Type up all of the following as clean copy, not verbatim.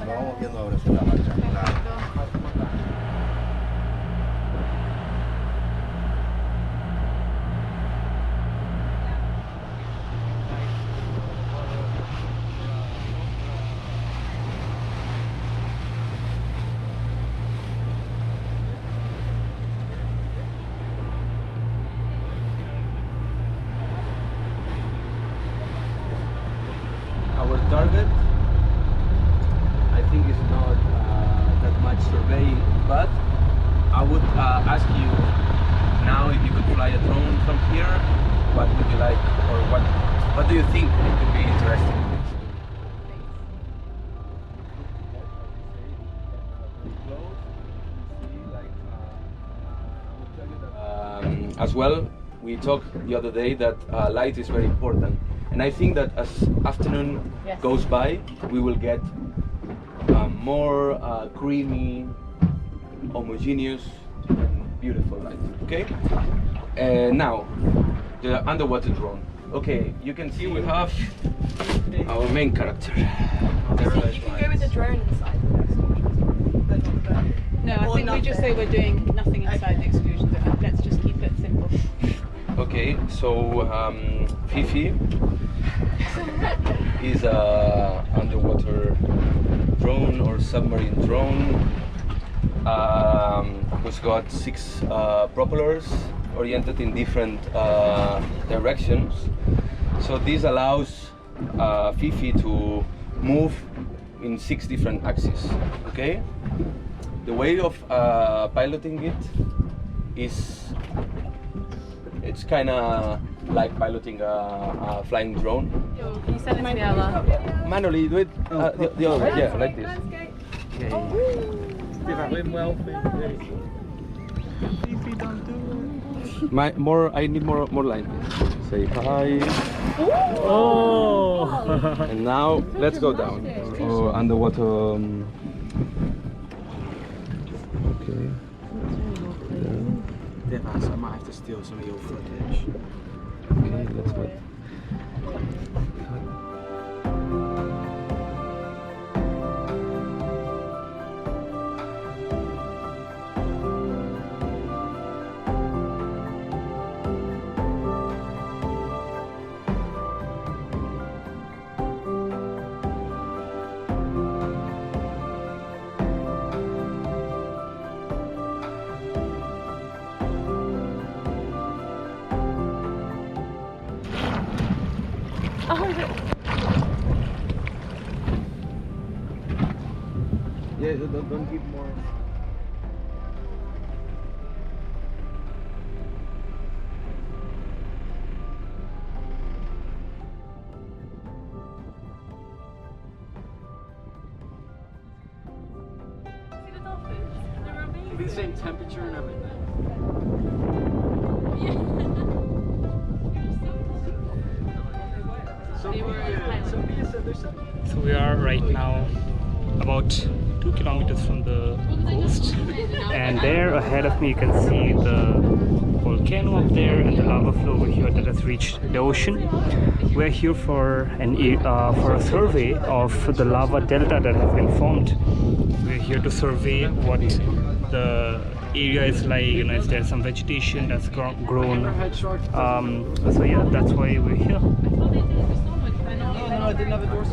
Vamos viendo ahora sobre la marcha. Our target, I think, is not that much surveying, but I would ask you now if you could fly a drone from here, what would you like, or what do you think could be interesting? As well, we talked the other day that light is very important, and I think that as afternoon goes by, we will get more creamy, homogeneous, and beautiful light. Okay. Now, the underwater drone. Okay, you can see we have our main character. You can go with the drone inside. No, I think we just say we're doing nothing inside the exclusion zone. Let's just keep it simple. Okay, so PhiPhi is a underwater drone or submarine drone who's got 6 propellers oriented in different directions. So this allows PhiPhi to move in 6 different axes. Okay. The way of piloting it is, it's kind of like piloting a flying drone. Can you send it to me, Ella? Manually, do it the other way, yeah, like this. Okay. That went well. PhiPhi, don't do it. I need more line. Say hi. Oh! And now let's go down. Oh, underwater. Okay. Devas, I might have to steal some of your footage. Okay, let's go. Yeah, don't give more. See the dolphins? They're amazing. The same temperature and everything. So we are right now about 2 kilometers from the coast, and there ahead of me you can see the volcano up there and the lava flow over here that has reached the ocean. We're here for a survey of the lava delta that has been formed. We're here to survey what the area is like, you know, is there some vegetation that's grown. So yeah, that's why we're here.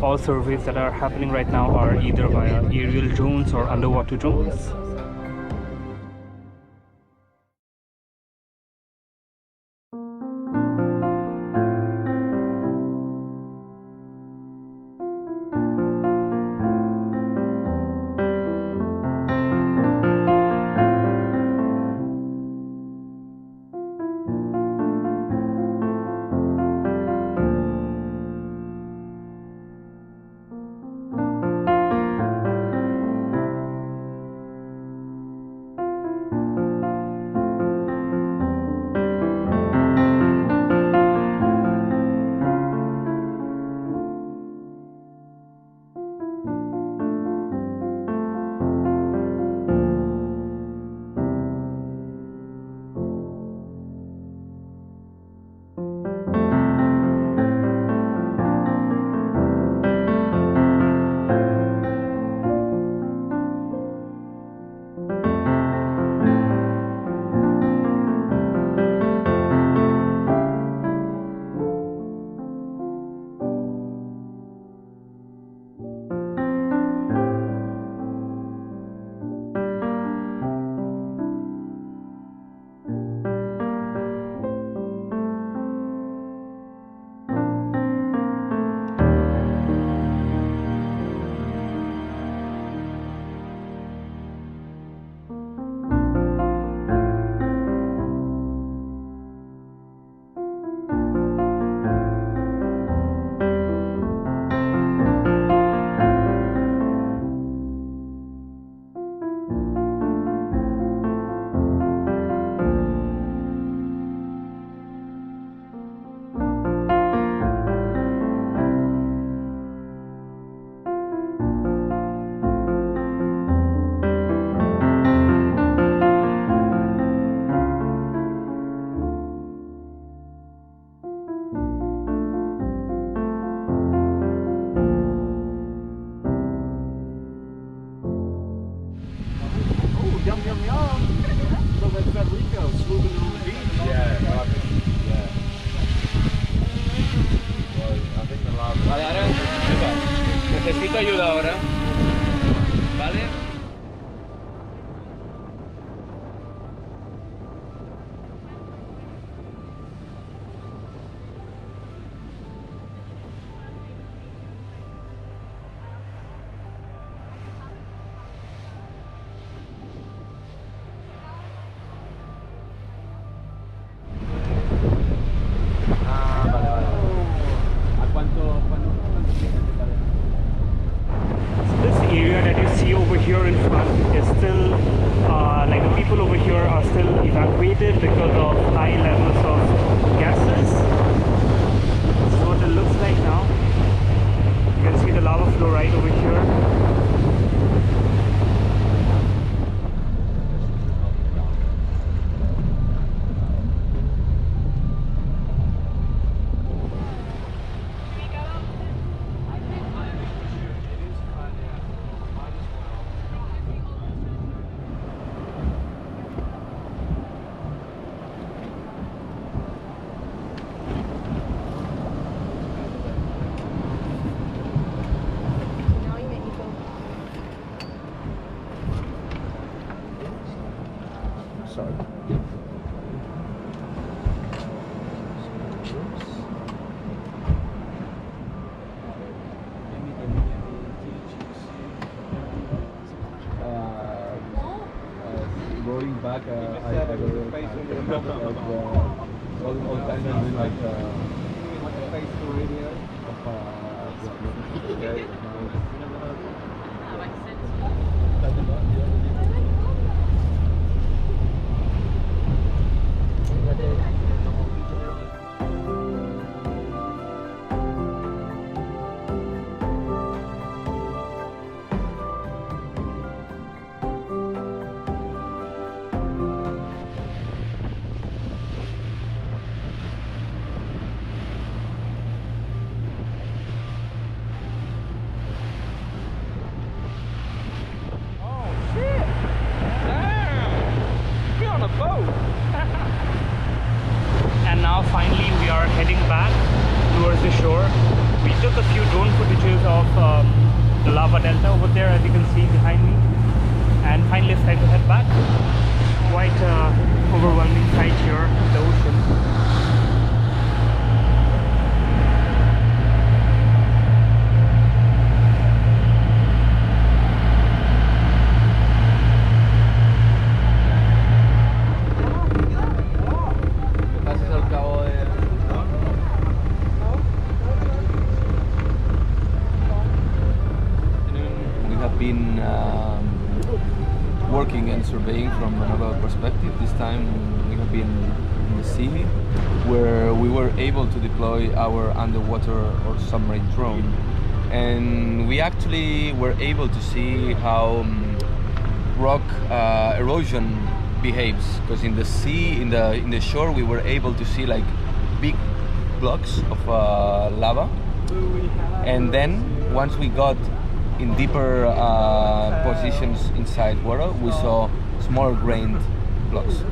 All surveys that are happening right now are either via aerial drones or underwater drones. ayuda ahora. ¿Vale? This area that you see over here in front is still, like the people over here are still evacuated because of high levels of gases. This is what it looks like now. You can see the lava flow right over here. Sorry. Going back, I got all kinds of like And now finally we are heading back towards the shore. We took a few drone footages of the lava delta over there, as you can see behind me, and finally it's time to head back. Quite overwhelming sight here, the ocean. Been working and surveying from another perspective. This time we have been in the sea, where we were able to deploy our underwater or submarine drone, and we actually were able to see how rock erosion behaves. Because in the sea, in the shore, we were able to see like big blocks of lava, and then once we got in deeper positions inside water, we saw smaller grained blocks.